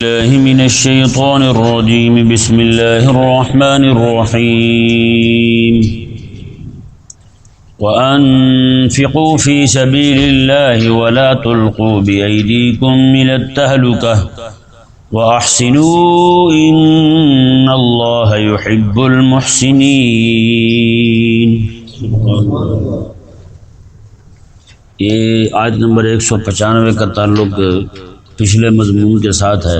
الله من الشيطان الرجيم بسم الله الرحمن الرحيم وأنفقوا في سبيل الله ولا تلقوا بأيديكم إلى التهلكة وأحسنوا إن الله يحب المحسنين۔ یہ آیت نمبر 195 کا تعلق پچھلے مضمون کے ساتھ ہے۔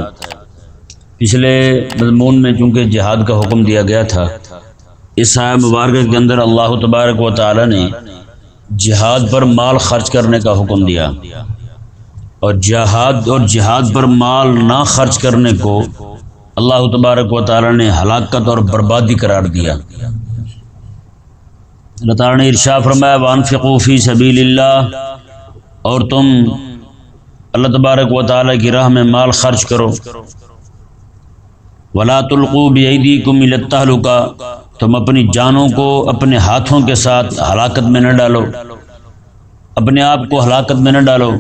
پچھلے مضمون میں چونکہ جہاد کا حکم دیا گیا تھا، اس آیت مبارکہ کے اندر اللہ تبارک و تعالی نے جہاد پر مال خرچ کرنے کا حکم دیا، اور جہاد پر مال نہ خرچ کرنے کو اللہ تبارک و تعالی نے ہلاکت اور بربادی قرار دیا۔ اللہ تعالی نے ارشاد فرمایا وَأَنفِقُوا فِي سَبِيلِ اللَّهِ، اور تم اللہ تبارک و تعالی کی راہ میں مال خرچ کرو۔ وَلَا تُلْقُوا بِأَيْدِيكُمْ إِلَى التَّهْلُكَةِ، تم اپنی جانوں کو اپنے ہاتھوں کے ساتھ ہلاکت میں نہ ڈالو، اپنے آپ کو ہلاکت میں نہ ڈالو۔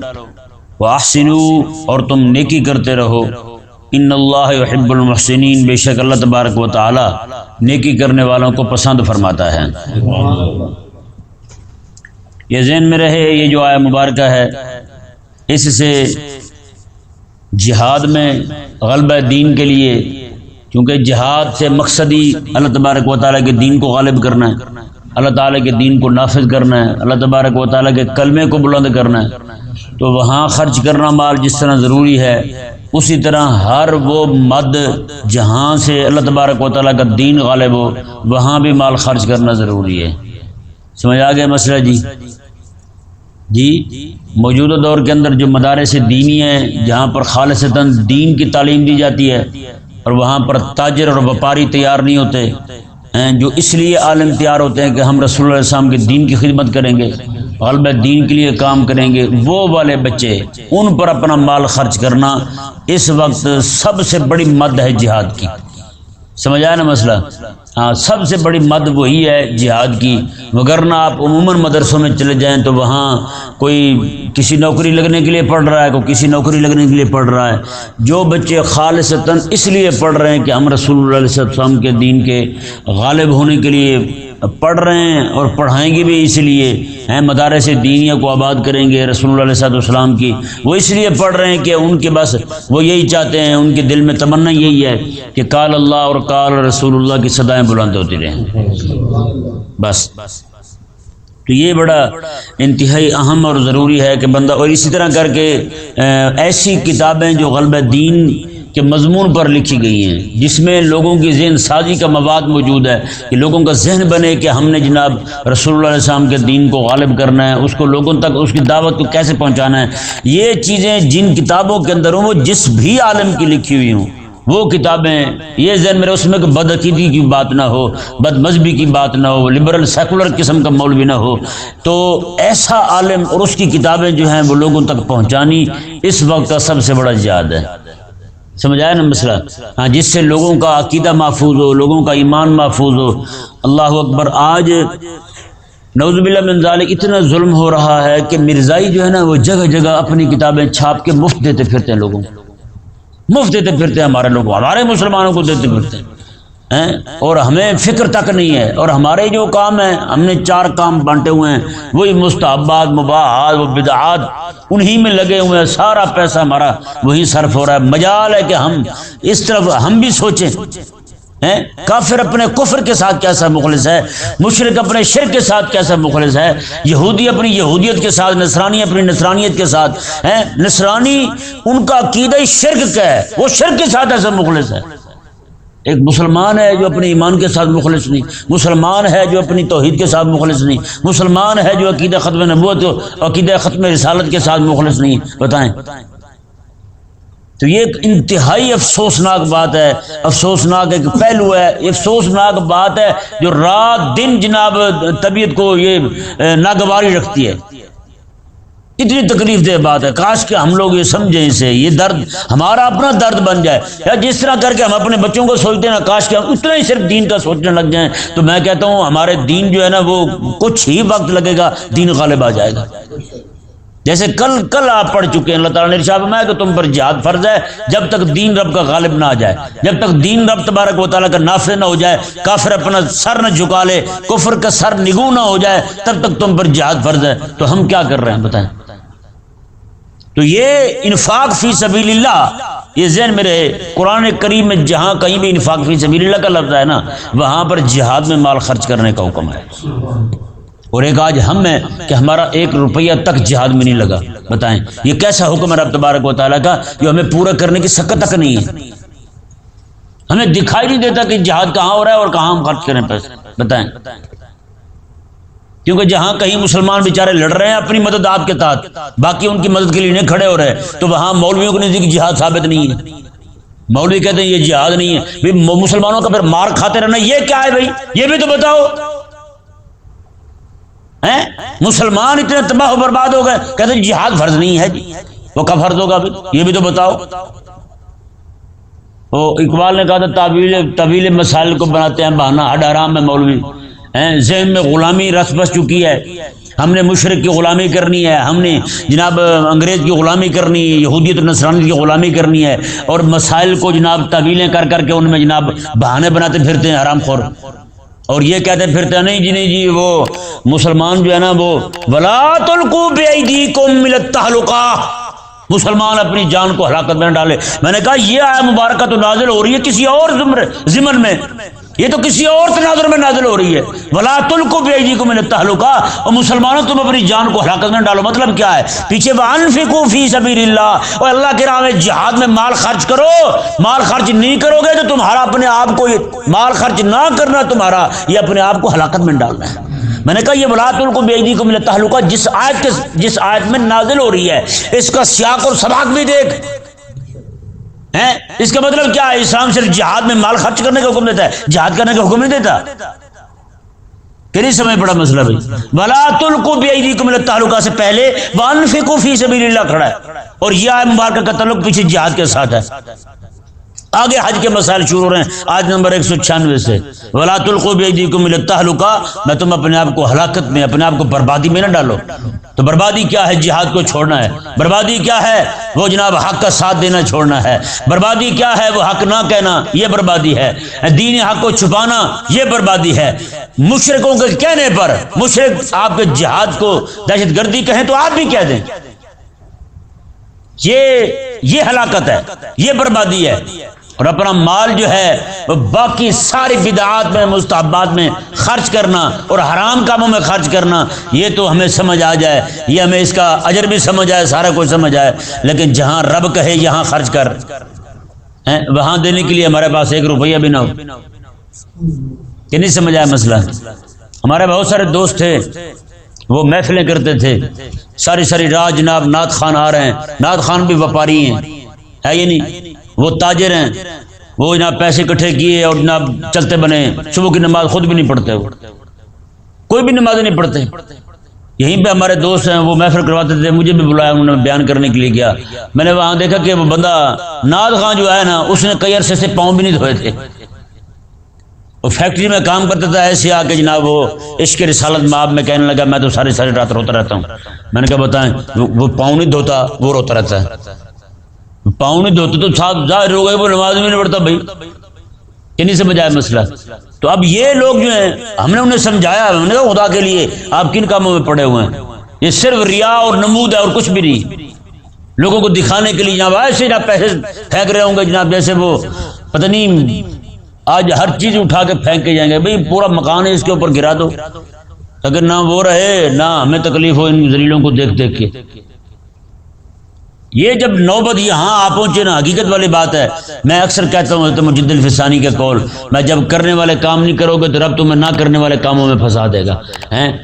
وَأَحْسِنُوا، اور تم نیکی کرتے رہو۔ إِنَّ اللَّهَ يُحِبُّ الْمُحْسِنِينَ، بے شک اللہ تبارک و تعالی نیکی کرنے والوں کو پسند فرماتا ہے۔ یہ ذہن میں رہے، یہ جو آیت مبارکہ ہے اس سے جہاد میں غلبہ دین کے لیے، کیونکہ جہاد سے مقصد ہی اللہ تبارک و تعالیٰ کے دین کو غالب کرنا ہے، اللہ تعالیٰ کے دین کو نافذ کرنا ہے، اللہ تبارک و تعالیٰ کے کلمے کو بلند کرنا ہے، تو وہاں خرچ کرنا مال جس طرح ضروری ہے، اسی طرح ہر وہ مد جہاں سے اللہ تبارک و تعالیٰ کا دین غالب ہو وہاں بھی مال خرچ کرنا ضروری ہے۔ سمجھ آ گیا مسئلہ جی؟ موجودہ دور کے اندر جو مدارس دینی ہیں، جہاں پر خالصتاً دین کی تعلیم دی جاتی ہے، اور وہاں پر تاجر اور وپاری تیار نہیں ہوتے ہیں، جو اس لیے عالم تیار ہوتے ہیں کہ ہم رسول اللہ علیہ السلام کے دین کی خدمت کریں گے، غلبہ دین کے لیے کام کریں گے، وہ والے بچے، ان پر اپنا مال خرچ کرنا اس وقت سب سے بڑی مد ہے جہاد کی۔ سمجھ آیا نا مسئلہ؟ ہاں، سب سے بڑی مد وہی ہے جہاد کی، وگرنہ آپ عموماً مدرسوں میں چلے جائیں تو وہاں کوئی کسی نوکری لگنے کے لیے پڑھ رہا ہے، کوئی کسی نوکری لگنے کے لیے پڑھ رہا ہے۔ جو بچے خالصتاً اس لیے پڑھ رہے ہیں کہ ہم رسول اللہ علیہ وسلم کے دین کے غالب ہونے کے لیے پڑھ رہے ہیں، اور پڑھائیں گے بھی اس لیے ہیں، مدارس دینیہ کو آباد کریں گے رسول اللہ علیہ وسلم کی، وہ اس لیے پڑھ رہے ہیں کہ ان کے بس وہ یہی چاہتے ہیں، ان کے دل میں تمنا یہی ہے کہ قال اللہ اور قال رسول اللہ کی صدائیں بلند ہوتی رہیں بس۔ تو یہ بڑا انتہائی اہم اور ضروری ہے کہ بندہ، اور اسی طرح کر کے ایسی کتابیں جو غلبہ دین کے مضمون پر لکھی گئی ہیں، جس میں لوگوں کی ذہن سازی کا مواد موجود ہے، کہ لوگوں کا ذہن بنے کہ ہم نے جناب رسول اللہ علیہ السلام کے دین کو غالب کرنا ہے، اس کو لوگوں تک اس کی دعوت کو کیسے پہنچانا ہے۔ یہ چیزیں جن کتابوں کے اندر ہوں، وہ جس بھی عالم کی لکھی ہوئی ہوں، وہ کتابیں یہ ذہن میرے اس میں کہ بد عقیدی کی بات نہ ہو، بد مذہبی کی بات نہ ہو، لبرل سیکولر قسم کا مولوی نہ ہو، تو ایسا عالم اور اس کی کتابیں جو ہیں وہ لوگوں تک پہنچانی اس وقت کا سب سے بڑا جہاد ہے۔ سمجھ آیا نا مسئلہ؟ ہاں، جس سے لوگوں کا عقیدہ محفوظ ہو، لوگوں کا ایمان محفوظ ہو۔ اللہ اکبر، آج نعوذ باللہ من ذالک اتنا ظلم ہو رہا ہے کہ مرزائی جو ہے نا وہ جگہ جگہ اپنی کتابیں چھاپ کے مفت دیتے پھرتے ہیں، لوگوں کو مفت دیتے پھرتے ہیں، ہمارے لوگ، ہمارے مسلمانوں کو دیتے پھرتے ہیں، اور ہمیں فکر تک نہیں ہے۔ اور ہمارے جو کام ہیں، ہم نے 4 کام بانٹے ہوئے ہیں، وہی مستحبات، مباحات و بدعات، انہی میں لگے ہوئے ہیں، سارا پیسہ ہمارا وہی صرف ہو رہا ہے۔ مجال ہے کہ ہم اس طرف ہم بھی سوچیں، کافر اپنے کفر کے ساتھ کیسا مخلص ہے، مشرک اپنے شرک کے ساتھ کیسا مخلص ہے، یہودی اپنی یہودیت کے ساتھ، نصرانی اپنی نصرانیت کے ساتھ، نصرانی ان کا عقیدہ شرک کا ہے، وہ شرک کے ساتھ ایسا مخلص ہے۔ ایک مسلمان ہے جو اپنے ایمان کے ساتھ مخلص نہیں، مسلمان ہے جو اپنی توحید کے ساتھ مخلص نہیں، مسلمان ہے جو عقیدہ ختم نبوت اور عقیدہ ختم رسالت کے ساتھ مخلص نہیں، بتائیں۔ تو یہ ایک انتہائی افسوسناک بات ہے، افسوسناک ایک پہلو ہے، افسوسناک بات ہے جو رات دن جناب طبیعت کو یہ ناگواری رکھتی ہے۔ اتنی تکلیف دہ بات ہے، کاش کہ ہم لوگ یہ سمجھیں اسے، یہ درد ہمارا اپنا درد بن جائے، یا جس طرح کر کے ہم اپنے بچوں کو سوچتے ہیں نا، کاش کہ ہم اتنا ہی صرف دین کا سوچنے لگ جائیں، تو میں کہتا ہوں ہمارے دین جو ہے نا وہ کچھ ہی وقت لگے گا، دین غالب آ جائے گا۔ جیسے کل آپ پڑھ چکے ہیں، اللہ تعالیٰ نے ارشاد فرمایا کہ تم پر جہاد فرض ہے جب تک دین رب کا غالب نہ آ جائے، جب تک دین رب تبارک و تعالیٰ کا نافذ نہ ہو جائے، کافر اپنا سر نہ جھکا لے، کفر کا سر نگوں نہ ہو جائے، تب تک تم پر جہاد فرض ہے۔ تو ہم کیا کر رہے ہیں بتائیں؟ تو یہ انفاق فی سبیل اللہ، یہ ذہن میں رہے، قرآن کریم میں جہاں کہیں بھی انفاق فی سبیل اللہ کا لفظ ہے نا، وہاں پر جہاد میں مال خرچ کرنے کا حکم ہے۔ اور ایک آج ہم ہے کہ ہمارا 1 روپیہ تک جہاد میں نہیں لگا، بتائیں یہ کیسا حکم ہے رب تبارک و تعالیٰ کا جو ہمیں پورا کرنے کی سکت تک نہیں ہے۔ ہمیں دکھائی نہیں دیتا کہ جہاد کہاں ہو رہا ہے اور کہاں ہم خرچ کریں پیسے، بتائیں؟ کیونکہ جہاں کہیں مسلمان بیچارے لڑ رہے ہیں اپنی مدد آپ کے تحت، باقی ان کی مدد کے لیے نہیں کھڑے ہو رہے، تو وہاں مولویوں کو نزدیک جہاد ثابت نہیں ہے۔ مولوی کہتے ہیں یہ جہاد نہیں ہے، مسلمانوں کا پھر مار کھاتے رہنا یہ کیا ہے بھائی؟ یہ بھی تو بتاؤ۔ مسلمان اتنے تباہ و برباد ہو گئے، کہتے ہیں جہاد فرض نہیں ہے جی، وہ کب فرض ہوگا بھائی؟ یہ بھی تو بتاؤ۔ اقبال نے کہا تھا طویل مسائل کو بناتے ہیں بہانہ، ہڈ حرام میں مولوی، ذہن میں غلامی رس بس چکی ہے، ہم نے مشرک کی غلامی کرنی ہے، ہم نے جناب انگریز کی غلامی کرنی ہے، یہودیت اور نصرانیت کی غلامی کرنی ہے، اور مسائل کو جناب تعویلیں کر کر کے ان میں جناب بہانے بناتے پھرتے ہیں حرام خور، اور یہ کہتے پھرتے ہیں نہیں جی وہ مسلمان جو ہے نا وہ وَلَا تُلْقُوا بِأَيْدِيكُمْ إِلَى التَّهْلُكَةِ، مسلمان اپنی جان کو ہلاکت میں نہ ڈالے۔ میں نے کہا یہ آیت مبارکہ تو نازل ہو رہی ہے کسی اور ضمن میں، یہ تو کسی اور تناظر میں نازل ہو رہی ہے، وَلَا تُلْقُوا بِأَيْدِيكُمْ إِلَى التَّهْلُكَةِ، اور مسلمانوں تم اپنی جان کو ہلاکت میں ڈالو۔ مطلب کیا ہے؟ پیچھے وَأَنفِقُوا فِي سَبِيلِ اللَّهِ، اور اللہ کے راہ میں جہاد میں مال خرچ کرو۔ مال خرچ نہیں کرو گے تو تمہارا اپنے آپ کو، مال خرچ نہ کرنا تمہارا یہ اپنے آپ کو ہلاکت میں ڈالنا ہے۔ میں نے کہا یہ وَلَا تُلْقُوا بِأَيْدِيكُمْ إِلَى التَّهْلُكَةِ جس آیت میں نازل ہو رہی ہے، اس کا سیاق اور سباق بھی دیکھ، اس کا مطلب کیا ہے؟ اسلام صرف جہاد میں مال خرچ کرنے کا حکم دیتا ہے، جہاد کرنے کا حکم نہیں دیتا۔ کہ نہیں سمجھ پڑا مسئلہ بھائی؟ وَلَا تُلْقُوا بِأَيْدِيكُمْ إِلَى التَّهْلُكَةِ سے پہلے وَأَنفِقُوا فِي سَبِيلِ اللَّهِ کھڑا ہے، اور یہ آیت مبارکہ کا تعلق پیچھے جہاد کے ساتھ ہے۔ آگے حج کے مسائل شروع ہو رہے ہیں آیت نمبر 196 سے، وَلَا تُلْقُوا بِأَيْدِيكُمْ إِلَى التَّهْلُكَةِ، میں تم اپنے آپ کو ہلاکت میں، اپنے آپ کو بربادی میں نہ ڈالو۔ تو بربادی کیا ہے؟ جہاد کو چھوڑنا ہے۔ بربادی کیا ہے؟ وہ جناب حق کا ساتھ دینا چھوڑنا ہے۔ بربادی کیا ہے؟ وہ حق نہ کہنا، یہ بربادی ہے۔ دین حق کو چھپانا، یہ بربادی ہے۔ مشرکوں کے کہنے پر مشرک آپ کے جہاد کو دہشت گردی کہیں تو آپ بھی کہہ دیں، یہ ہلاکت ہے، یہ بربادی ہے۔ اور اپنا مال جو ہے وہ باقی ساری بدعات میں، مستحبات میں خرچ کرنا اور حرام کاموں میں خرچ کرنا، یہ تو ہمیں سمجھ آ جائے، یہ ہمیں اس کا اجر بھی سمجھ آئے، سارا کچھ سمجھ آئے، لیکن جہاں رب کہے یہاں خرچ کر، وہاں دینے کے لیے ہمارے پاس 1 روپیہ بھی نہ ہو، کہ نہیں سمجھ آیا مسئلہ؟ ہمارے بہت سارے دوست تھے، وہ محفلیں کرتے تھے، ساری رات جناب نعت خان آ رہے ہیں، نعت خان بھی وپاری ہیں، ہے یہ نہیں؟ وہ تاجر ہیں، وہ جناب پیسے اکٹھے کیے اور جناب چلتے بنے، صبح کی نماز خود بھی نہیں پڑھتے، وہ کوئی بھی نماز نہیں پڑھتے۔ یہیں پہ ہمارے دوست ہیں، وہ محفل کرواتے تھے، مجھے بھی بلایا، انہوں نے بیان کرنے کے لیے گیا، میں نے وہاں دیکھا کہ وہ بندہ نعت خان جو ہے نا، اس نے کئی عرصے سے پاؤں بھی نہیں دھوئے تھے، وہ فیکٹری میں کام کرتا تھا، ایسے آ کے جناب وہ عشق رسالت مآب میں کہنے لگا میں تو ساری رات روتا رہتا ہوں۔ میں نے کہا بتائیں، وہ پاؤں نہیں دھوتا، وہ روتا رہتا ہے، پاؤں نہیں دھوتے تو صاحب ظاہر ہو گئے وہ نماز میں نہیں پڑھتا بھائی، کہ نہیں سمجھ آیا مسئلہ؟ تو اب یہ لوگ جو ہیں، ہم نے انہیں سمجھایا، ہم نے کہا خدا کے لیے آپ کن کاموں میں پڑے ہوئے ہیں؟ یہ صرف ریا اور نمود ہے اور کچھ بھی نہیں، لوگوں کو دکھانے کے لیے جناب ایسے جناب پیسے پھینک رہے ہوں گے جناب، جیسے وہ پتہ نہیں آج ہر چیز اٹھا کے پھینک کے جائیں گے، بھائی پورا مکان ہے اس کے اوپر گرا دو، اگر نہ وہ رہے نہ ہمیں تکلیف ہو ان ذلیلوں کو دیکھ دیکھ کے۔ یہ جب نوبت یہاں آ پہنچے نا، حقیقت والی بات ہے، میں اکثر کہتا ہوں حضرت مجد الفسانی کا قول، میں جب کرنے والے کام نہیں کرو گے تو رب تمہیں نہ کرنے والے کاموں میں پھنسا دے گا۔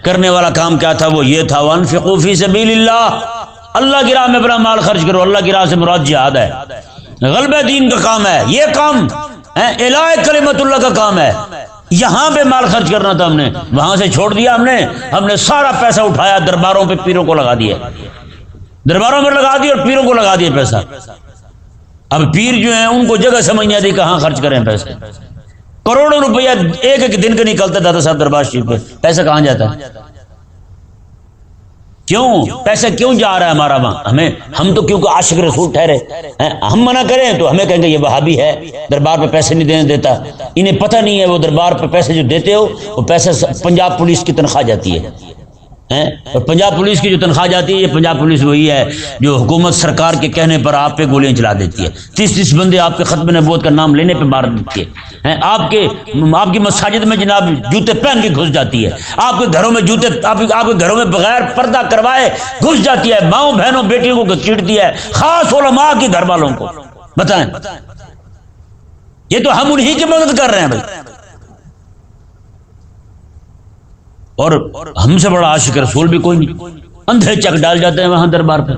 کرنے والا کام کیا تھا؟ وہ یہ تھا وَأَنفِقُوا فِي سَبِيلِ اللَّهِ، اللہ کی راہ میں اپنا مال خرچ کرو۔ اللہ کی راہ سے مراد جہاد ہے، غلبہ دین کا کام ہے، یہ کام اعلاء کلمت اللہ کا کام ہے۔ یہاں پہ مال خرچ کرنا تھا، ہم نے وہاں سے چھوڑ دیا، ہم نے سارا پیسہ اٹھایا درباروں پہ، پیروں کو لگا دیا، درباروں پر لگا دیا اور پیروں کو لگا دیا پیسہ۔ اب پیر جو ہیں ان کو جگہ سمجھ نہیں آتی کہاں خرچ کریں پیسے، کروڑوں روپیہ ایک دن کا نکلتا دادا صاحب دربار شریف پہ، پیسہ کہاں جاتا ہے؟ کیوں پیسہ کیوں جا رہا ہے ہمارا وہاں؟ ہم تو کیونکہ عاشق رسول ٹھہرے ہیں، ہم منع کریں تو ہمیں کہیں گے یہ وہابی ہے، دربار پہ پیسے نہیں دینے دیتا۔ انہیں پتہ نہیں ہے وہ دربار پہ پیسے جو دیتے ہو وہ پیسہ پنجاب پولیس کی تنخواہ جاتی ہے، اور پنجاب پولیس کی جو تنخواہ جاتی ہے، یہ پنجاب پولیس وہی ہے جو حکومت سرکار کے کہنے پر آپ پہ گولیاں چلا دیتی ہے، 30 بندے آپ کے ختم نبوت کا نام لینے پہ مار دیتی ہے، آپ کی مساجد میں جناب جوتے پہن کے گھس جاتی ہے، آپ کے گھروں میں جوتے آپ کے گھروں میں بغیر پردہ کروائے گھس جاتی ہے، ماؤں بہنوں بیٹیوں کو چیڑتی ہے، خاص علماء کے گھر والوں کو۔ بتائیں، یہ تو ہم انہی کی مدد کر رہے ہیں بھائی، اور ہم سے بڑا عاشق رسول بھی کوئی نہیں۔ اندھے چک ڈال جاتے ہیں وہاں دربار پہ۔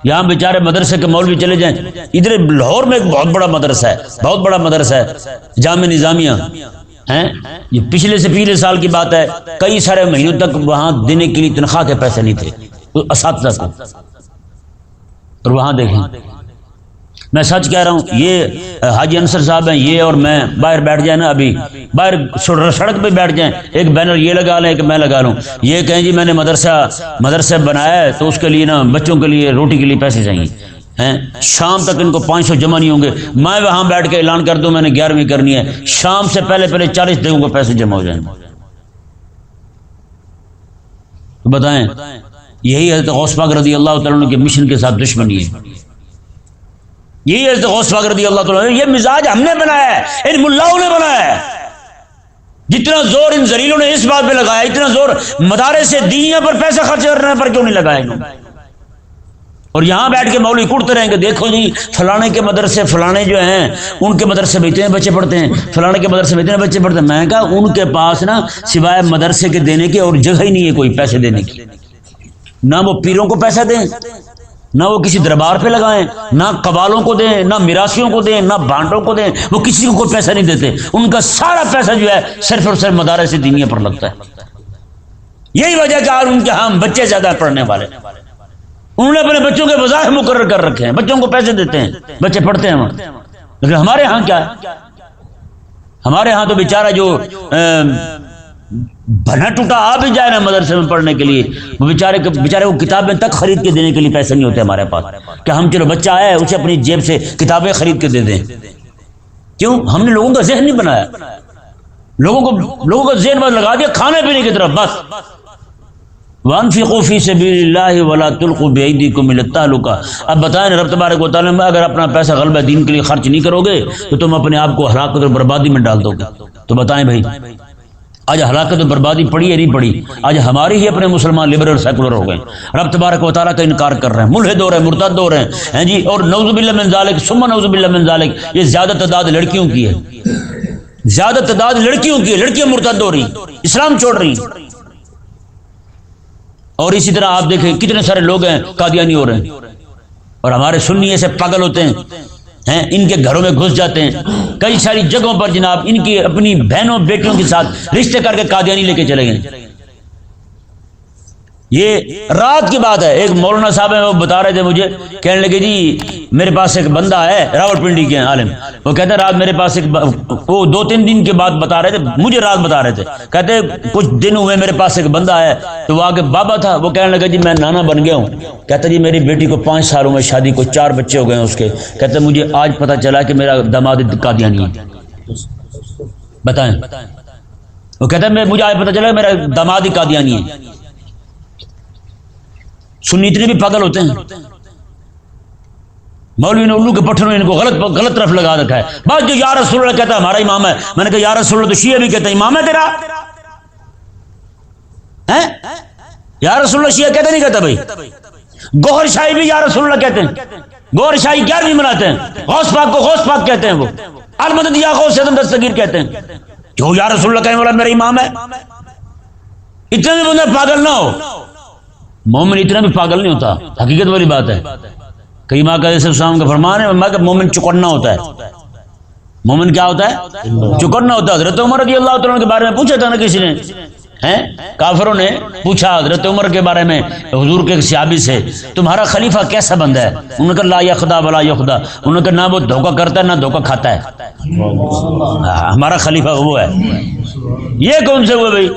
یہاں بیچارے مدرسے کے مولوی چلے جائیں، ادھر لاہور میں ایک بہت بڑا مدرسہ ہے، بہت بڑا مدرسہ ہے جامع نظامیہ ہیں، یہ پچھلے سال کی بات ہے، کئی سارے مہینوں تک وہاں دینے کے لیے تنخواہ کے پیسے نہیں تھے اساتذہ کو، اور وہاں دیکھیں، میں سچ کہہ رہا ہوں، یہ حاجی انصر صاحب ہیں، یہ اور میں باہر بیٹھ جائیں نا، ابھی باہر سڑک پہ بیٹھ جائیں، ایک بینر یہ لگا لیں، ایک میں لگا لوں، یہ کہیں جی میں نے مدرسہ بنایا ہے تو اس کے لیے نا بچوں کے لیے روٹی کے لیے پیسے چاہیے ہیں، شام تک ان کو 500 جمع نہیں ہوں گے، میں وہاں بیٹھ کے اعلان کر دوں میں نے 11ویں کرنی ہے، شام سے پہلے 40 دنوں کو پیسے جمع ہو جائیں گے۔ بتائیں، یہی حضرت غوث پاک رضی اللہ تعالیٰ عنہ کے مشن کے ساتھ دشمنی ہے، یہی حضرت غوث پاک رضی اللہ تعالیٰ عنہ، یہ مزاج ہم نے بنایا ہے، ان ملاؤں نے بنایا ہے۔ جتنا زور ان ذلیلوں نے اس بات پہ لگایا، اتنا زور مدارس دینیہ پر پیسہ خرچ کرنے پر کیوں نہیں لگایا انہوں نے؟ اور یہاں بیٹھ کے مولوی کوڑتے رہیں گے، دیکھو جی فلانے کے مدرسے، فلانے جو ہیں ان کے مدرسے میں اتنے بچے پڑھتے ہیں، فلانے کے مدرسے میں اتنے بچے پڑھتے ہیں۔ میں کہا ان کے پاس نا سوائے مدرسے کے دینے کے اور جگہ ہی نہیں ہے کوئی پیسے دینے کی، نہ وہ پیروں کو پیسہ دیں، نہ وہ کسی دربار پہ لگائیں، نہ قوالوں کو دیں، نہ میراثیوں کو دیں، نہ بانٹوں کو دیں، وہ کسی کو کوئی پیسہ نہیں دیتے، ان کا سارا پیسہ جو ہے صرف اور صرف مدارس دینیہ پر لگتا ہے۔ یہی وجہ کہ آج ان کے ہاں بچے زیادہ پڑھنے والے، انہوں نے اپنے بچوں کے وظائف مقرر کر رکھے ہیں، بچوں کو پیسے دیتے ہیں، بچے پڑھتے ہیں وہاں۔ لیکن ہمارے ہاں کیا ہے؟ ہمارے ہاں تو بیچارہ جو بنا ٹوٹا آ بھی جائے نا مدرسے میں پڑھنے کے لیے، وہ بیچارے کو کتابیں تک خرید کے دینے کے لیے پیسے نہیں ہوتے ہمارے پاس، کہ ہم چلو بچہ آیا ہے اسے اپنی جیب سے کتابیں خرید کے دے دیں۔ کیوں؟ ہم نے لوگوں کا ذہن نہیں بنایا، لوگوں کا ذہن بس لگا دیا کھانے پینے کی طرف بس۔ وَأَنفِقُوا فِي سَبِيلِ اللَّهِ وَلَا تُلْقُوا بِأَيْدِيكُمْ إِلَى التَّهْلُكَةِ۔ اب بتائیں رب تبارک و تعالیٰ میں اگر اپنا پیسہ غلبہ دین کے لیے خرچ نہیں کرو گے تو تم اپنے آپ کو ہلاکت اور بربادی میں ڈال دو گے۔ تو بتائیں بھائی، آج ہلاکت و بربادی پڑی ہے نہیں پڑی؟ آج ہماری ہی اپنے مسلمان لبرل سیکولر ہو گئے، رب تبارک و تعالیٰ کا انکار کر رہے ہیں، ملحد ہو رہے ہیں، مرتد ہو رہے ہیں جی، اور نعوذ باللہ من ذالک ثم نعوذ باللہ من ذالک، یہ زیادہ تعداد لڑکیوں کی ہے، زیادہ تعداد لڑکیوں کی ہے، لڑکیاں مرتد ہو رہی، اسلام چھوڑ رہی۔ اور اسی طرح آپ دیکھیں کتنے سارے لوگ ہیں قادیانی ہو رہے ہیں، اور ہمارے سنی ایسے پاگل ہوتے ہیں، ان کے گھروں میں گھس جاتے ہیں، کئی ساری جگہوں پر جناب ان کی اپنی بہنوں بیٹیوں کے ساتھ رشتے کر کے قادیانی لے کے چلے گئے۔ یہ رات کی بات ہے، ایک مولانا صاحب ہیں وہ بتا رہے تھے مجھے، کہنے لگے جی میرے پاس ایک بندہ ہے، راول پنڈی کے عالم، وہ کہتے ہیں رات میرے پاس وہ 2-3 دن کے بعد بتا رہے تھے، مجھے رات بتا رہے تھے، کہتے کچھ دن ہوئے میرے پاس ایک بندہ ہے، تو وہ آگے بابا تھا، وہ کہنے لگا جی میں نانا بن گیا ہوں، کہتا جی میری بیٹی کو 5 سالوں میں شادی کو 4 بچے ہو گئے ہیں اس کے، کہتے مجھے آج پتہ چلا کہ میرا داماد قادیانی ہے۔ بتائیں، وہ کہتا ہے مجھے آج پتہ چلا کہ میرا داماد ہی قادیانی ہے۔ سنی اتنے بھی پاگل ہوتے ہیں، مولوی نے الو کے پٹھوں نے ان کو غلط طرف لگا رکھا ہے۔ بس جو یا رسول اللہ کہتا ہے ہمارا امام ہے، میں نے کہا یا رسول اللہ تو شیعہ بھی کہتا ہے امام ہے تیرا، یا رسول اللہ شیعہ کہتے نہیں کہتا بھائی، گوہر شاہی بھی یا رسول اللہ کہتے ہیں، گوہر شاہی 11ویں مناتے ہیں، غوث پاک کو غوث پاک کہتے ہیں، وہ المدد یا غوث اعظم دستگیر کہتے ہیں، جو یا رسول اللہ کہنے والا میرا امام ہے۔ اتنا بھی بندہ پاگل نہ ہو، مومن اتنا بھی پاگل نہیں ہوتا، حقیقت والی بات ہے۔ کئی ماں کا علیہ السلام کا فرمان ہے کہ مومن چکنا ہوتا ہے، مومن کیا ہوتا ہے؟ چکنا ہوتا ہے۔ حضرت عمر رضی اللہ تعالیٰ کے بارے میں پوچھا تھا نا کسی نے، کافروں نے پوچھا حضرت عمر کے بارے میں حضور کے صحابی سے، تمہارا خلیفہ کیسا بندہ ہے؟ انہوں نے کہا لا یخدا ولا یخدا، انہوں نے کہا نہ وہ دھوکہ کرتا ہے نہ دھوکہ کھاتا ہے، ہمارا خلیفہ وہ ہے۔ یہ کون سے ہوئے بھائی؟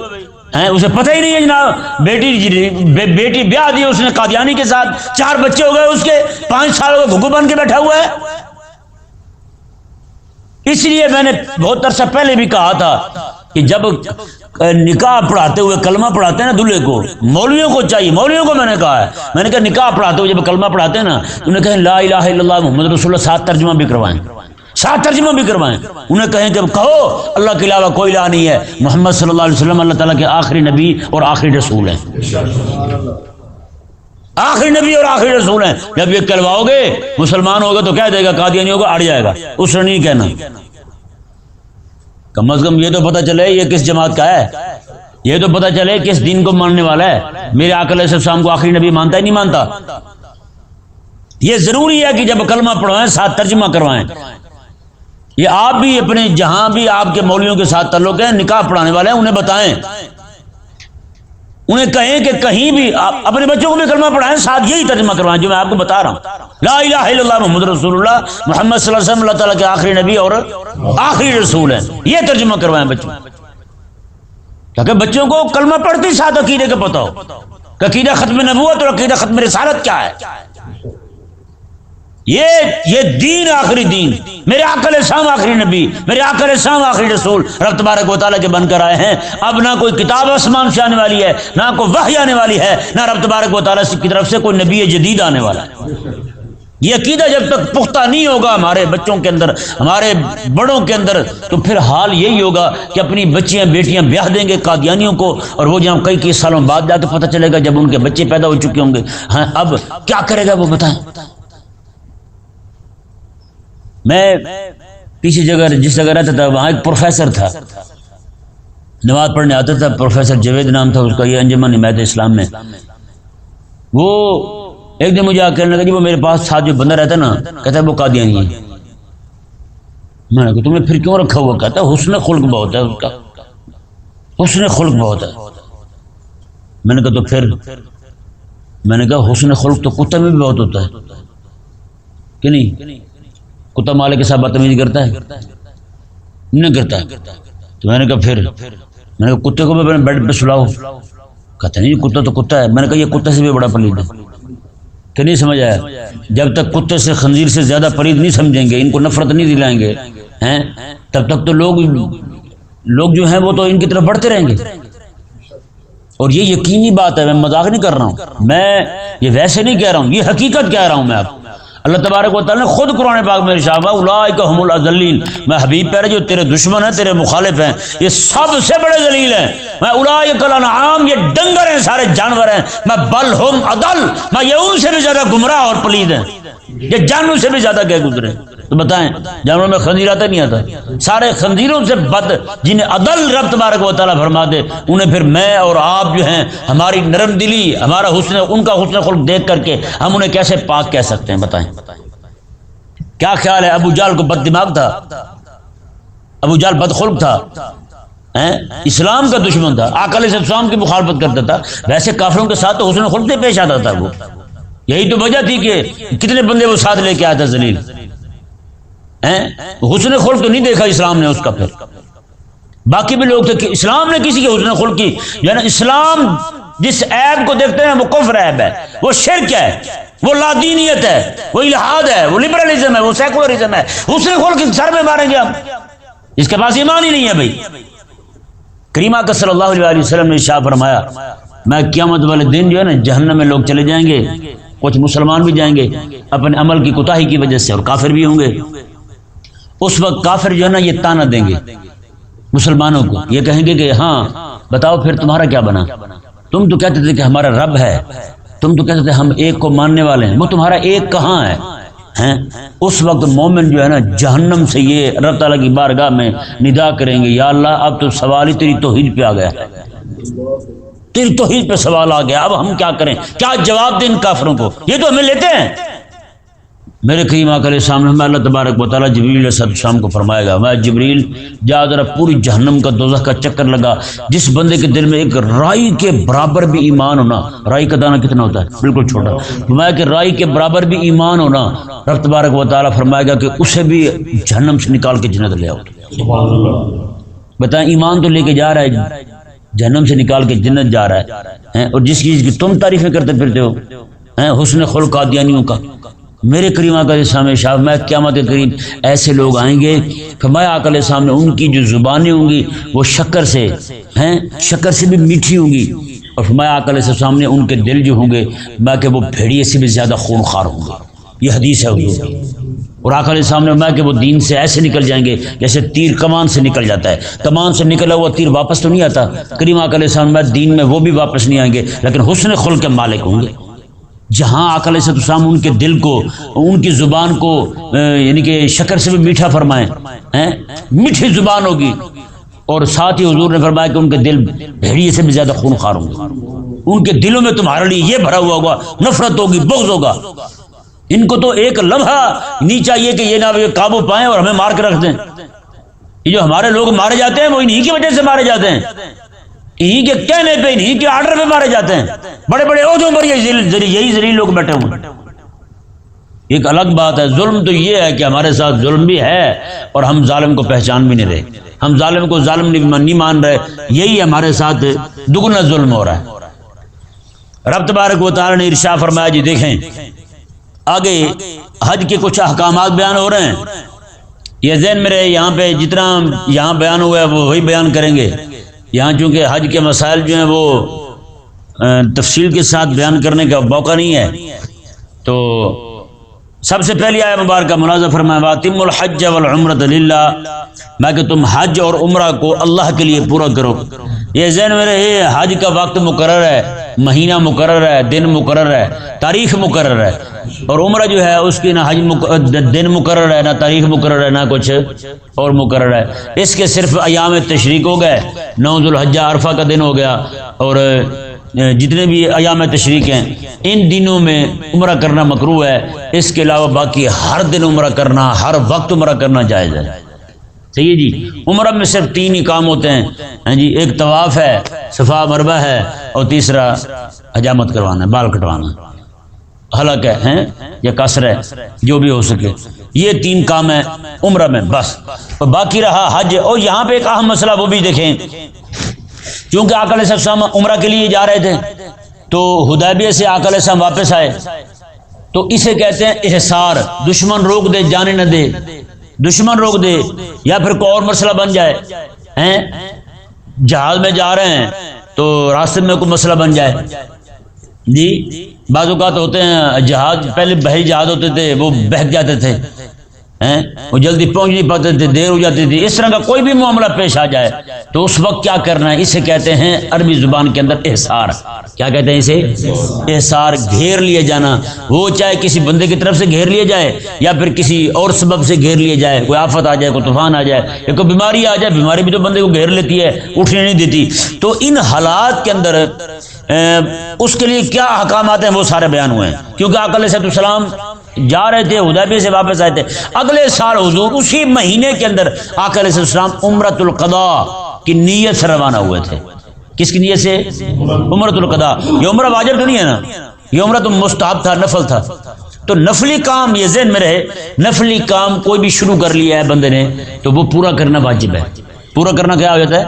اسے پتہ ہی نہیں ہے جناب، بیٹی بیاہ دی اس نے قادیانی کے ساتھ، 4 بچے ہو گئے اس کے، 5 سالوں کا گھگو بن کے بیٹھا ہوا ہے۔ اس لیے میں نے بہت عرصہ پہلے بھی کہا تھا کہ جب نکاح پڑھاتے ہوئے کلمہ پڑھاتے ہیں نا دلہے کو، مولویوں کو چاہیے، مولویوں کو میں نے کہا ہے، میں نے کہا نکاح پڑھاتے ہوئے جب کلمہ پڑھاتے ہیں نا، انہیں کہیں لا الہ الا اللہ محمد رسول اللہ 7 ترجمہ بھی کروائیں، 7 ترجمہ بھی کروائیں، انہیں کہیں کہ کہو اللہ کے علاوہ کوئی الہ نہیں ہے، محمد صلی اللہ علیہ وسلم اللہ تعالیٰ کے آخری نبی اور آخری رسول ہیں، آخری نبی اور آخری رسول ہیں۔ جب یہ کہلواؤ گے مسلمان ہوگا تو کہہ دے گا، قادیانی ہوگا اڑ جائے گا، اس نے نہیں کہنا۔ کم از کم یہ تو پتہ چلے یہ کس جماعت کا ہے، یہ تو پتہ چلے کس دین کو ماننے والا ہے۔ میرے آقا علیہ السلام کو آخری نبی مانتا ہی نہیں مانتا۔ یہ ضروری ہے کہ جب کلمہ پڑھوائیں 7 ترجمہ کروائیں۔ یہ آپ بھی اپنے جہاں بھی آپ کے مولویوں کے ساتھ تعلق ہے، نکاح پڑھانے والے ہیں، انہیں بتائیں، انہیں کہیں کہ کہیں بھی اپنے بچوں کو بھی کلمہ پڑھائیں، ساتھ یہی ترجمہ کروائیں جو میں آپ کو بتا رہا ہوں، لا الہ الا اللہ محمد رسول اللہ، محمد صلی اللہ علیہ وسلم اللہ تعالیٰ کے آخری نبی اور آخری رسول ہیں، یہ ترجمہ کروائیں بچوں، تاکہ بچوں کو کلمہ پڑھتے ساتھ عقیدے کا پتہ ہو کہ عقیدہ ختم نبوت اور عقیدہ ختم رسالت کیا ہے۔ یہ دین آخری دین، میرے آقا علیہ السلام آخری نبی، میرے آقا علیہ السلام آخری رسول رب تبارک و تعالیٰ کے بن کر آئے ہیں۔ اب نہ کوئی کتاب آسمان سے آنے والی ہے، نہ کوئی وحی آنے والی ہے، نہ رب تبارک و تعالیٰ کی طرف سے کوئی نبی جدید آنے والا ہے۔ یہ عقیدہ جب تک پختہ نہیں ہوگا ہمارے بچوں کے اندر، ہمارے بڑوں کے اندر، تو پھر حال یہی ہوگا کہ اپنی بچیاں بیٹیاں بیاہ دیں گے قادیانیوں کو، اور وہ جہاں کئی سالوں بعد جا کے پتہ چلے گا جب ان کے بچے پیدا ہو چکے ہوں گے، ہاں اب کیا کرے گا وہ بتائیں۔ میں کسی جگہ جس جگہ رہتا تھا وہاں ایک پروفیسر تھا، نماز پڑھنے آتا تھا، پروفیسر جاوید نام تھا اس کا، یہ انجمن حمایت اسلام میں۔ وہ ایک دن مجھے آ کے کہنے لگا جی وہ میرے پاس ساتھ جو بندہ رہتا ہے نا، کہتا ہے وہ قادیانی ہے۔ میں نے کہا تم نے پھر کیوں رکھا ہوا؟ کہتا ہے حسن خلق بہت ہے اس کا، حسن خلق بہت ہے۔ میں نے کہا تو پھر، میں نے کہا حسن خلق تو کتے میں بھی بہت ہوتا ہے کہ نہیں؟ کتا مالک کے ساتھ بدتمیزی کرتا ہے؟ نہیں کرتا ہے۔ تو میں نے کہا پھر، میں نے کہا کتے کو بھی بیڈ پہ سلاؤ؟ کہتے نہیں کتا تو کتا ہے۔ میں نے کہا یہ کتے سے بھی بڑا پلید ہے کہ نہیں سمجھ آیا؟ جب تک کتے سے خنزیر سے زیادہ پلید نہیں سمجھیں گے، ان کو نفرت نہیں دلائیں گے ہیں، تب تک تو لوگ جو ہیں وہ تو ان کی طرف بڑھتے رہیں گے۔ اور یہ یقینی بات ہے، میں مذاق نہیں کر رہا ہوں، میں یہ ویسے نہیں کہہ رہا ہوں، یہ حقیقت کہہ رہا ہوں میں آپ کو۔ اللہ تبارک و تعالیٰ نے خود قرآن پاک میں ارشاد فرمایا اولئک هم الاذلین، میں حبیب پہ جو تیرے دشمن ہیں، تیرے مخالف ہیں، یہ سب سے بڑے ذلیل ہیں۔ میں اولئک الانعام، یہ ڈنگر ہیں، سارے جانور ہیں، میں بل ہم اضل، میں یہ ان سے بھی زیادہ گمراہ اور پلید ہیں، یہ جانوروں سے بھی زیادہ گئے گزرے۔ تو بتائیں جانوروں میں خنزیر آتا نہیں آتا؟ سارے خنزیروں سے بد جنہیں عدل رب تبارک و تعالیٰ فرما دے، انہیں پھر میں اور آپ جو ہیں، ہماری نرم دلی، ہمارا حسن، ان کا حسن خلق دیکھ کر کے ہم انہیں کیسے پاک کہہ سکتے ہیں؟ بتائیں کیا خیال ہے؟ ابو جہل کو بد دماغ تھا، ابو جہل بد خلق تھا، اسلام کا دشمن تھا، آقا علیہ السلام کی مخالفت کرتا تھا، ویسے کافروں کے ساتھ تو حسن خلق سے پیش آتا تھا وہ۔ یہی تو وجہ تھی کہ کتنے بندے وہ ساتھ لے کے آیا تھا ذلیل، حسن خلق تو نہیں دیکھا اسلام نے اس کا۔ پھر باقی بھی لوگ تھے کہ اسلام نے کسی کے حسن خلق کی جو ہے نا، اسلام جس عیب کو دیکھتے ہیں وہ کفر عیب ہے، وہ شرک ہے، وہ لادینیت ہے، وہ الحاد ہے، وہ لبرلزم ہے، وہ سیکولرزم ہے۔ حسن خلق سر میں ماریں گے ہم، اس کے پاس ایمان ہی نہیں ہے بھائی۔ کریم آقا صلی اللہ علیہ وسلم نے ارشاد فرمایا میں قیامت والے دن جو ہے نا جہنم میں لوگ چلے جائیں گے، کچھ مسلمان بھی جائیں گے اپنے عمل کی کوتاہی کی وجہ سے، اور کافر بھی ہوں گے۔ اس وقت کافر جو ہے نا یہ تانا دیں گے مسلمانوں کو، یہ کہیں گے کہ ہاں بتاؤ پھر تمہارا کیا بنا، تم تو کہتے تھے کہ ہمارا رب ہے، تم تو کہتے تھے ہم ایک کو ماننے والے ہیں، وہ تمہارا ایک کہاں ہے؟ اس وقت مومن جو ہے نا جہنم سے یہ رب تعالیٰ کی بارگاہ میں ندا کریں گے، یا اللہ اب تو سوال ہی تیری توحید پہ آ گیا ہے، تیری توحید پہ سوال آ گیا، اب ہم کیا کریں، کیا جواب دیں ان کافروں کو؟ یہ تو ہمیں لیتے ہیں۔ میرے کریم آقا علیہ السلام نے اللہ تبارک و تعالیٰ جبریل علیہ السلام کو فرمائے گا میں جبریل جا ذرا پوری جہنم کا دوزخ کا چکر لگا، جس بندے کے دل میں ایک رائی کے برابر بھی ایمان ہونا، رائی کا دانہ کتنا ہوتا ہے؟ بالکل چھوٹا، فرمایا کہ رائی کے برابر بھی ایمان ہونا، رب تبارک و تعالیٰ فرمائے گا کہ اسے بھی جہنم سے نکال کے جنت لے آؤ۔ بتائیں ایمان تو لے کے جا رہا ہے جہنم سے نکال کے جنت جا رہا ہے اور جس چیز کی تم تعریفیں کرتے پھرتے ہو حسن خلق قادیانیوں کا. میرے کریم آقا علیہ السلام ارشاد میں قیامت کے قریب ایسے لوگ آئیں گے فرمایا آقا علیہ السلام نے ان کی جو زبانیں ہوں گی وہ شکر سے بھی میٹھی ہوں گی اور فرمایا آقا علیہ السلام نے ان کے دل جو ہوں گے کہ وہ بھیڑیے سے بھی زیادہ خونخوار ہوں گے. یہ حدیث ہے حضور کی. اور آقا علیہ السلام نے کہ وہ دین سے ایسے نکل جائیں گے جیسے تیر کمان سے نکل جاتا ہے. کمان سے نکلا ہوا تیر واپس تو نہیں آتا. کریم آقا علیہ السلام دین میں وہ بھی واپس نہیں آئیں گے لیکن حسن خلق کے مالک ہوں گے. جہاں آقا علیہ السلام ان کے دل کو ان کی زبان کو یعنی کہ شکر سے بھی میٹھا فرمائیں میٹھی زبان ہوگی اور ساتھ ہی حضور نے فرمایا کہ ان کے دل بھیڑیے سے بھی زیادہ خونخوار ہوں گے. ان کے دلوں میں تمہارے لیے یہ بھرا ہوا ہوگا نفرت ہوگی بغض ہوگا. ان کو تو ایک لمحہ نہیں چاہیے کہ یہ نہ قابو پائیں اور ہمیں مار کے رکھ دیں. یہ جو ہمارے لوگ مارے جاتے ہیں وہ انہی کی وجہ سے مارے جاتے ہیں انہی کے کہنے پہ انہی کے آرڈر پہ مارے جاتے ہیں. بڑے بڑے عہدوں پر یہی ذلیل لوگ بیٹھے ہوئے. ایک الگ بات ہے ظلم تو یہ ہے کہ ہمارے ساتھ ظلم بھی ہے اور ہم ظالم کو پہچان بھی نہیں رہے. ہم ظالم کو ظالم نہیں مان رہے. یہی ہمارے ساتھ دگنا ظلم ہو رہا ہے. رب تبارک و تعالی نے ارشاد فرمایا جی دیکھیں آگے حج کے کچھ احکامات بیان ہو رہے ہیں. یہ ذہن میں رہے یہاں پہ جتنا یہاں بیان ہوا ہے وہ وہی بیان کریں گے. یہاں چونکہ حج کے مسائل جو ہیں وہ تفصیل کے ساتھ بیان کرنے کا موقع نہیں ہے تو سب سے پہلی آیت مبارکہ ملاحظہ فرمائیں وَأَتِمُّ الْحَجَّ وَالْعُمْرَةَ لِلَّهِ میں کہ تم حج اور عمرہ کو اللہ کے لیے پورا کرو. یہ ذہن میں رہے حج کا وقت مقرر ہے مہینہ مقرر ہے دن مقرر ہے تاریخ مقرر ہے اور عمرہ جو ہے اس کی نہ دن مقرر ہے نہ تاریخ مقرر ہے نہ کچھ اور مقرر ہے. اس کے صرف ایام تشریق ہو گئے 9 ذو الحجہ عرفہ کا دن ہو گیا اور جتنے بھی ایام تشریق ہیں ان دنوں میں عمرہ کرنا مکروہ ہے. اس کے علاوہ باقی ہر دن عمرہ کرنا ہر وقت عمرہ کرنا جائز ہے. صحیح ہے جی. عمرہ میں صرف 3 ہی کام ہوتے ہیں جی. ایک طواف ہے صفا مروہ ہے اور تیسرا حجامت کروانا ہے بال کٹوانا حلق ہے یا قصر ہے جو بھی ہو سکے. یہ 3 کام ہیں عمرہ میں بس. اور باقی رہا حج. اور یہاں پہ ایک اہم مسئلہ وہ بھی دیکھیں کیونکہ آقا علیہ السلام عمرہ کے لیے جا رہے تھے تو حدیبیہ سے آقا علیہ السلام واپس آئے تو اسے کہتے ہیں احصار. دشمن روک دے جانے نہ دے دشمن روک دے یا پھر کوئی اور مسئلہ بن جائے جہاز میں جا رہے ہیں تو راستے میں کوئی مسئلہ بن جائے جی. بعض اوقات ہوتے ہیں جہاز پہلے بحری جہاز ہوتے تھے وہ بہک جاتے تھے وہ جلدی پہنچ نہیں پاتے تھے دیر ہو جاتی تھی. اس طرح کا کوئی بھی معاملہ پیش آ جائے تو اس وقت کیا کرنا ہے اسے کہتے ہیں عربی زبان کے اندر احصار. کیا کہتے ہیں اسے احصار. گھیر لیے جانا. وہ چاہے کسی بندے کی طرف سے گھیر لیا جائے یا پھر کسی اور سبب سے گھیر لیا جائے. کوئی آفت آ جائے کوئی طوفان آ جائے یا کوئی بیماری آ جائے. بیماری بھی تو بندے کو گھیر لیتی ہے اٹھنے نہیں دیتی. تو ان حالات کے اندر اس کے لیے کیا احکامات ہیں وہ سارے بیان ہوئے ہیں کیونکہ آقا علیہ السلام جا رہے تھے حدیبیہ سے واپس آئے تھے. اگلے سال حضور اسی مہینے کے اندر آقا علیہ السلام عمرۃ القضاء کی نیت سے روانہ ہوئے تھے. کس کی نیت سے؟ عمرۃ القضاء. یہ عمرہ واجب تو نہیں ہے نا یہ عمرہ تو مستحب تھا نفل تھا. تو نفلی کام یہ ذہن میں رہے نفلی کام کوئی بھی شروع کر لیا ہے بندے نے تو وہ پورا کرنا واجب ہے. پورا کرنا کیا ہو جاتا ہے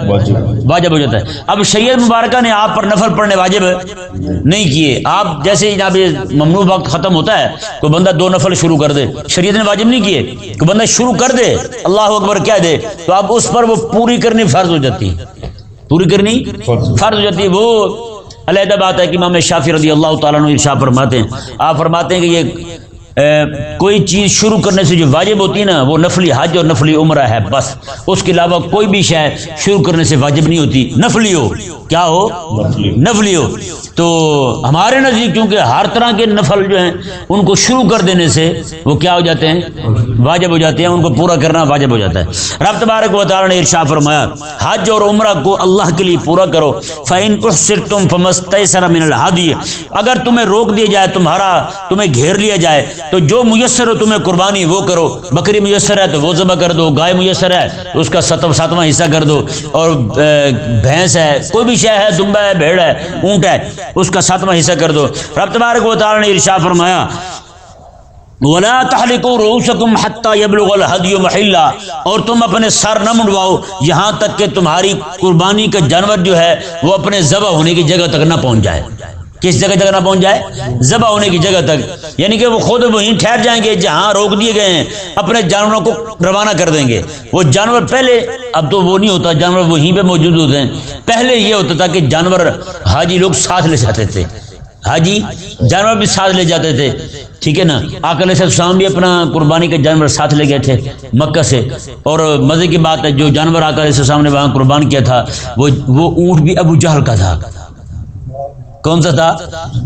واجب ہو جاتا ہے. اب شریعت مبارکہ نے آپ پر نفل پڑھنے واجب نہیں کیے. آپ جیسے جناب ممنوع وقت ختم ہوتا ہے کوئی بندہ 2 نفل شروع کر دے شریعت نے واجب نہیں کیے. کوئی بندہ شروع کر دے اللہ اکبر کہہ دے تو اب اس پر وہ پوری کرنی فرض ہو جاتی ہے. پوری کرنی فرض ہو جاتی ہے. وہ علیحدہ بات ہے کہ امام شافعی رضی اللہ تعالیٰ عنہ ارشاد فرماتے ہیں آپ فرماتے ہیں کہ یہ کوئی چیز شروع کرنے سے جو واجب ہوتی ہے نا وہ نفلی حج اور نفلی عمرہ ہے بس. اس کے علاوہ کوئی بھی شے شروع کرنے سے واجب نہیں ہوتی نفلی ہو کیا ہو نفلی ہو. تو ہمارے نزدیک کیونکہ ہر طرح کے نفل جو ہیں ان کو شروع کر دینے سے وہ کیا ہو جاتے ہیں واجب ہو جاتے ہیں. ان کو پورا کرنا واجب ہو جاتا ہے. رب تبارک و تعالی نے ارشاد فرمایا حج اور عمرہ کو اللہ کے لیے پورا کرو. فَإِنْ أُحْصِرْتُمْ فَمَا اسْتَيْسَرَ مِنَ الْهَدْيِ اگر تمہیں روک دیا جائے تمہیں گھیر لیا جائے تو جو میسر ہو تمہیں قربانی وہ کرو. بکری میسر ہے تو وہ ذبح کر دو. گائے میسر ہے تو اس کا 7واں حصہ کر دو. اور بھینس ہے کوئی بھی شے ہے دمبا ہے بھیڑ ہے اونٹ ہے اس کا 7واں حصہ کر دو. رب تبارک و تعالی نے ارشاد فرمایا وَلَا تَحْلِقُوا رُؤُوسَكُمْ حَتَّى يَبْلُغَ الْهَدْيُ مَحِلَّهُ، اور تم اپنے سر نہ منڈواؤ یہاں تک کہ تمہاری قربانی کا جانور جو ہے وہ اپنے ذبح ہونے کی جگہ تک نہ پہنچ جائے۔ کس جگہ تک نہ پہنچ جائے؟ ذبح ہونے کی جگہ تک، یعنی کہ وہ خود وہیں ٹھہر جائیں گے جہاں روک دیے گئے ہیں، اپنے جانوروں کو روانہ کر دیں گے۔ وہ جانور پہلے، اب تو وہ نہیں ہوتا، جانور وہیں پہ موجود ہوتے ہیں۔ پہلے یہ ہوتا تھا کہ جانور حاجی لوگ ساتھ لے جاتے تھے، حاجی جانور بھی ساتھ لے جاتے تھے، ٹھیک ہے نا۔ آقا علیہ السلام بھی اپنا قربانی کا جانور ساتھ لے گئے تھے مکہ سے، اور مزے کی بات ہے جو جانور آقا علیہ السلام نے وہاں قربان کیا تھا وہ اونٹ بھی ابو جہل کا تھا۔ کون سا تھا؟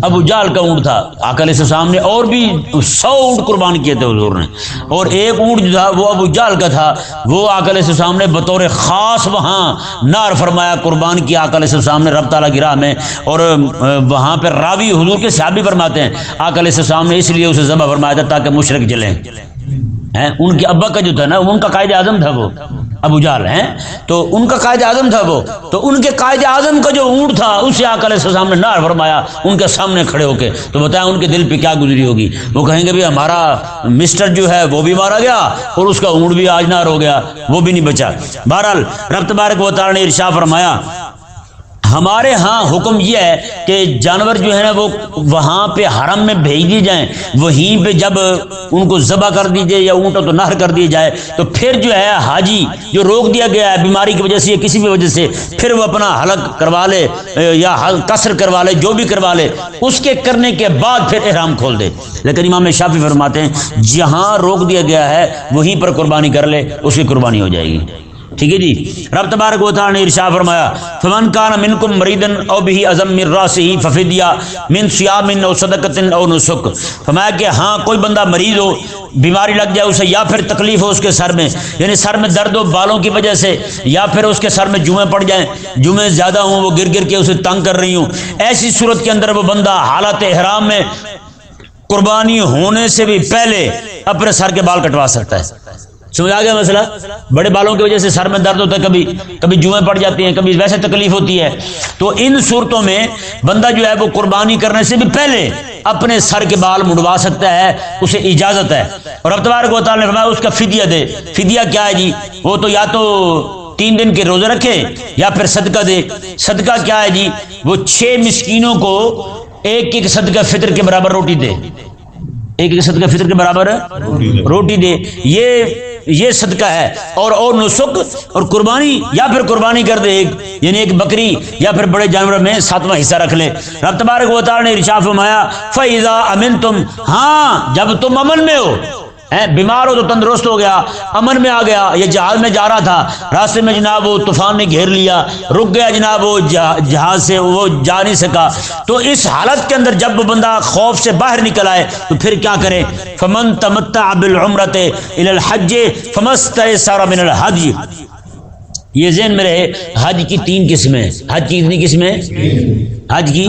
ابو جہل کا اونٹ تھا۔ آقا علیہ السلام نے اور بھی 100 اونٹ قربان کیے تھے حضور نے، اور ایک اونٹ جو تھا وہ ابو جہل کا تھا، وہ آقا علیہ السلام نے بطور خاص وہاں نار فرمایا، قربان کیا آقا علیہ السلام نے رب تعالیٰ کی راہ میں۔ اور وہاں پہ راوی حضور کے صحابی فرماتے ہیں آقا علیہ السلام نے اس لیے اسے ذبح فرمایا تھا تاکہ مشرک جلیں۔ ان کے ابا کا جو تھا نا، ان کا قائد اعظم تھا وہ ابو جہل ہیں، تو ان کا قائد اعظم تھا وہ، تو ان کے قائد اعظم کا جو اونٹ تھا اسے آقا علیہ السلام نے نار فرمایا ان کے سامنے کھڑے ہو کے، تو بتائیں ان کے دل پہ کیا گزری ہوگی؟ وہ کہیں گے بھی ہمارا مسٹر جو ہے وہ بھی مارا گیا اور اس کا اونٹ بھی آج نار ہو گیا، وہ بھی نہیں بچا۔ بہرحال رب تبارک و تعالی نے ارشاد فرمایا ہمارے ہاں حکم یہ ہے کہ جانور جو ہے نا وہ وہاں پہ حرم میں بھیج دیے جائیں، وہیں پہ جب ان کو ذبح کر دیجیے یا اونٹوں تو نہر کر دی جائے، تو پھر جو ہے حاجی جو روک دیا گیا ہے بیماری کی وجہ سے یا کسی بھی وجہ سے، پھر وہ اپنا حلق کروا لے یا قصر کروا لے، جو بھی کروا لے، اس کے کرنے کے بعد پھر احرام کھول دے۔ لیکن امام شافعی فرماتے ہیں جہاں روک دیا گیا ہے وہیں پر قربانی کر لے، اس کی قربانی ہو جائے گی، ٹھیک ہے جی۔ رب تبارک و تعالی نے ارشاد فرمایا فمن کان منکم مریضا او به اذى من راسه ففدیہ من صیام او صدقۃ او نسک، فرمایا کہ ہاں کوئی بندہ مریض ہو، بیماری لگ جائے اسے، یا پھر تکلیف ہو اس کے سر میں، یعنی سر میں درد ہو بالوں کی وجہ سے، یا پھر اس کے سر میں جوئیں پڑ جائیں، جوئیں زیادہ ہوں، وہ گر گر کے اسے تنگ کر رہی ہوں، ایسی صورت کے اندر وہ بندہ حالت احرام میں قربانی ہونے سے بھی پہلے اپنے سر کے بال کٹوا سکتا ہے۔ سمجھ آ گیا مسئلہ؟ بڑے بالوں کی وجہ سے سر میں درد ہوتا ہے، کبھی جوئیں پڑ جاتی ہیں، کبھی ویسے تکلیف ہوتی ہے، تو ان صورتوں میں بندہ جو ہے وہ قربانی کرنے سے بھی پہلے اپنے سر کے بال منڈوا سکتا ہے، اسے اجازت ہے۔ اور اب تبارک و تعالی نے فرمایا اس کا فدیہ دے۔ فدیہ کیا ہے جی؟ وہ تو یا تو 3 دن کے روزے رکھے یا پھر صدقہ دے۔ صدقہ کیا ہے جی؟ وہ 6 مسکینوں کو ایک ایک صدقہ فطر کے برابر روٹی دے، ایک ایک صدقہ فطر کے برابر روٹی دے، یہ صدقہ ہے۔ اور نسک اور قربانی، یا پھر قربانی کر دے ایک، یعنی ایک بکری یا پھر بڑے جانور میں 7واں حصہ رکھ لے۔ رب تبارک و تعالی نے ارشاد فرمایا فَإِذَا أَمِنْتُمْ، ہاں جب تم امن میں ہو، بیمار ہو تو تندرست ہو گیا، امن میں آ گیا، یہ جہاز میں جا رہا تھا، راستے میں جناب وہ طوفان نے گھیر لیا، رک گیا جناب وہ جہاز سے وہ جا نہیں سکا، تو اس حالت کے اندر جب وہ بندہ خوف سے باہر نکل آئے تو پھر کیا کرے؟ فمن تمتع بالعمرۃ الی الحج فما استيسر من الهدی۔ یہ ذہن میں رہے، حج کی 3 قسمیں، حج کی کتنی قسمیں؟ حج کی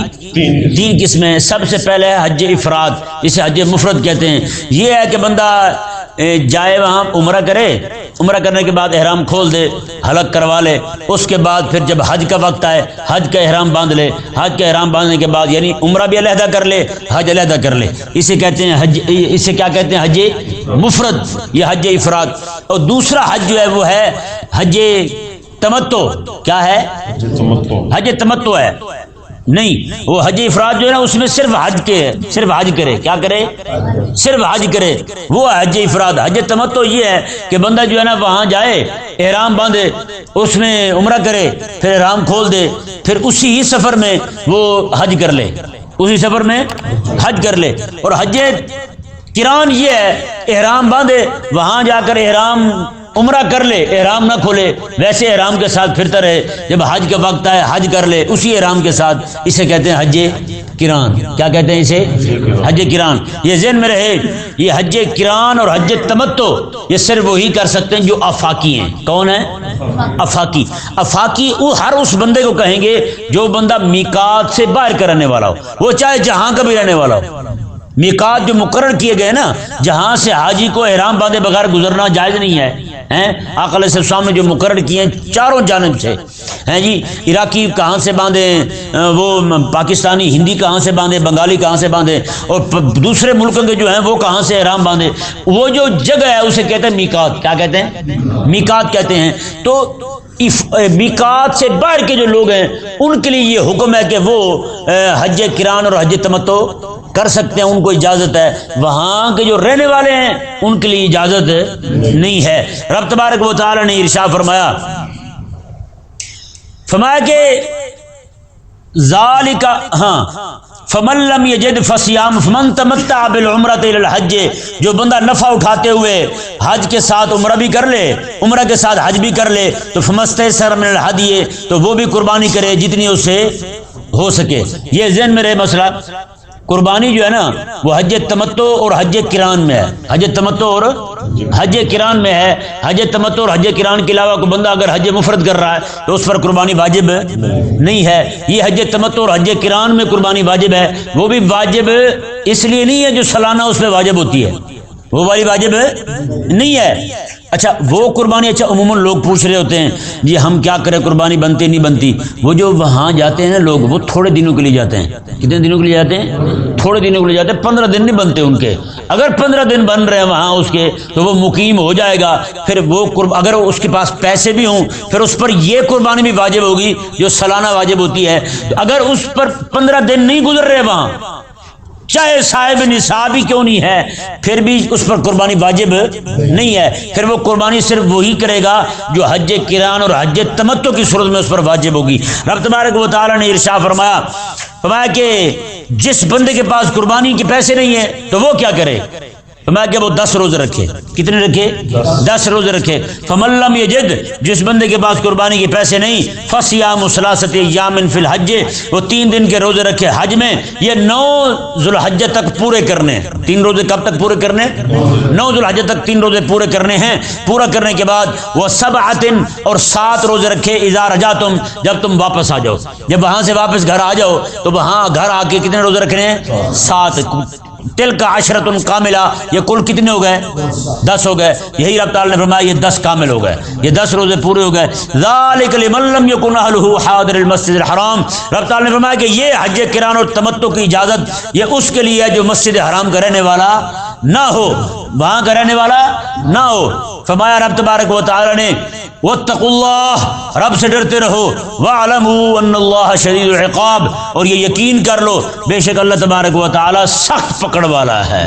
3 قسمیں۔ سب سے پہلے ہے حج افراد، اسے حج مفرد کہتے ہیں۔ یہ ہے کہ بندہ جائے وہاں عمرہ کرے، عمرہ کرنے کے بعد احرام کھول دے، حلق کروا لے، اس کے بعد پھر جب حج کا وقت آئے حج کا احرام باندھ لے، حج کا احرام باندھنے کے بعد یعنی عمرہ بھی علیحدہ کر لے، حج علیحدہ کر لے، اسے کہتے ہیں حج، اسے کیا کہتے ہیں؟ حج مفرد، یہ حج افراد۔ اور دوسرا حج جو ہے وہ ہے حج تمتع۔ کیا ہے؟ حج تمتع ہے، نہیں وہ حج افراد جو ہے نا اس میں صرف حج کرے، کیا کرے؟ صرف حج کرے، وہ حج افراد۔ حج تمتع یہ ہے کہ بندہ جو ہے نا وہاں جائے، احرام باندھے، اس میں عمرہ کرے، پھر احرام کھول دے، پھر اسی ہی سفر میں وہ حج کر لے، اسی سفر میں حج کر لے۔ اور حج قران یہ ہے احرام باندھے، وہاں جا کر احرام عمرہ کر لے، احرام نہ کھولے، ویسے احرام کے ساتھ پھرتا رہے، جب حج کا وقت آئے حج کر لے اسی احرام کے ساتھ، اسے کہتے ہیں حج قران۔ کیا کہتے ہیں اسے؟ حج قران۔ یہ ذہن میں رہے، یہ حج قران اور حج تمتع یہ صرف وہی کر سکتے ہیں جو آفاقی ہیں۔ کون ہے؟ آفاقی۔ آفاقی وہ ہر اس بندے کو کہیں گے جو بندہ میقات سے باہر کا رہنے والا ہو، وہ چاہے جہاں کا بھی رہنے والا ہو۔ میقات جو مقرر کیے گئے نا، جہاں سے حاجی کو احرام باندھے بغیر گزرنا جائز نہیں ہے، ہیں آقا علیہ السلام نے جو مقرر کیے ہیں چاروں جانب سے ہیں جی، عراقی کہاں سے باندھے، وہ پاکستانی ہندی کہاں سے باندھے، بنگالی کہاں سے باندھے، اور دوسرے ملکوں کے جو ہیں وہ کہاں سے احرام باندھے، وہ جو جگہ ہے اسے کہتے ہیں میقات. کیا کہتے ہیں؟ میقات کہتے ہیں. تو میقات سے باہر کے جو لوگ ہیں ان کے لیے یہ حکم ہے کہ وہ حج قران اور حج تمتع کر سکتے ہیں، ان کو اجازت ہے. وہاں کے جو رہنے والے ہیں ان کے لیے اجازت نہیں ہے. رب تبارک و تعالی نے ارشاد فرمایا کہ ذالک، ہاں، فمن لم یجد فصیام فمن تمتع بالعمرۃ الی الحج، جو بندہ نفع اٹھاتے ہوئے حج کے ساتھ عمرہ بھی کر لے، عمرہ کے ساتھ حج بھی کر لے، تو فمستیسر من الہدی، تو وہ بھی قربانی کرے جتنی اس سے ہو سکے. یہ ذہن میں رہے مسئلہ. قربانی جو ہے نا وہ حج تمتع اور حج قران میں ہے. حج تمتع اور حج قران میں ہے. حج تمتع اور حج قران کے علاوہ کوئی بندہ اگر حج مفرد کر رہا ہے تو اس پر قربانی واجب نہیں ہے. یہ حج تمتع اور حج قران میں قربانی واجب ہے. وہ بھی واجب اس لیے نہیں ہے جو سالانہ اس پہ واجب ہوتی ہے، وہ والی واجب نہیں ہے. اچھا وہ قربانی، اچھا عموماً لوگ پوچھ رہے ہوتے ہیں جی ہم کیا کریں، قربانی بنتی نہیں بنتی. وہ جو وہاں جاتے ہیں نا لوگ، وہ تھوڑے دنوں کے لیے جاتے ہیں. کتنے دنوں کے لیے جاتے ہیں؟ تھوڑے دنوں کے لیے جاتے ہیں. 15 دن نہیں بنتے ان کے. اگر 15 دن بن رہے ہیں وہاں اس کے تو وہ مقیم ہو جائے گا. پھر وہ اگر اس کے پاس پیسے بھی ہوں پھر اس پر یہ قربانی بھی واجب ہوگی جو سالانہ واجب ہوتی ہے. اگر اس پر 15 دن نہیں گزر رہے وہاں، چاہے صاحب نصاب ہی کیوں نہیں ہے، پھر بھی اس پر قربانی واجب نہیں ہے. پھر وہ قربانی صرف وہی کرے گا جو حج قران اور حج تمتع کی صورت میں اس پر واجب ہوگی. رب تبارک و تعالی نے ارشاد فرمایا کہ جس بندے کے پاس قربانی کے پیسے نہیں ہیں تو وہ کیا کرے. فرمایا کہ وہ 10 روزے رکھے. کتنے رکھے؟ 10 روزے رکھے. فمن لم یجد، جس بندے کے پاس قربانی کے پیسے نہیں، فصیام ثلاثۃ ایام فی الحج، وہ 3 دن کے روزے رکھے حج میں. یہ 9 ذوالحجہ تک پورے کرنے. 3 روزے کب تک پورے کرنے؟ 9 ذوالحجہ تک 3 روزے پورے کرنے ہیں. پورا کرنے کے بعد وہ سبعۃ، اور 7 روزے رکھے اذا رجعتم، جب تم واپس آ جاؤ. جب وہاں سے واپس گھر آ جاؤ تو وہاں گھر آ کے کتنے روزے رکھنے ہیں؟ 7. تلک عشرۃ کاملہ، یہ کل کتنے ہو گئے؟ 10 ہو گئے. یہی رب تعالی نے فرمایا یہ 10 کامل ہو گئے، یہ 10 روزے پورے ہو گئے. ذالک لمن لم یکن اہلہ حاضر المسجد الحرام، رب تعالی نے فرمایا کہ یہ حج قران اور تمتع کی اجازت یہ اس کے لیے ہے جو مسجد حرام کا رہنے والا نہ ہو، وہاں کا رہنے والا نہ ہو. فرمایا رب تبارک و تعالی نے واتقوا اللہ، رب سے ڈرتے رہو، واعلموا ان اللہ شدید العقاب، اور یہ یقین کر لو بے شک اللہ تبارک و تعالی سخت پکڑ والا ہے.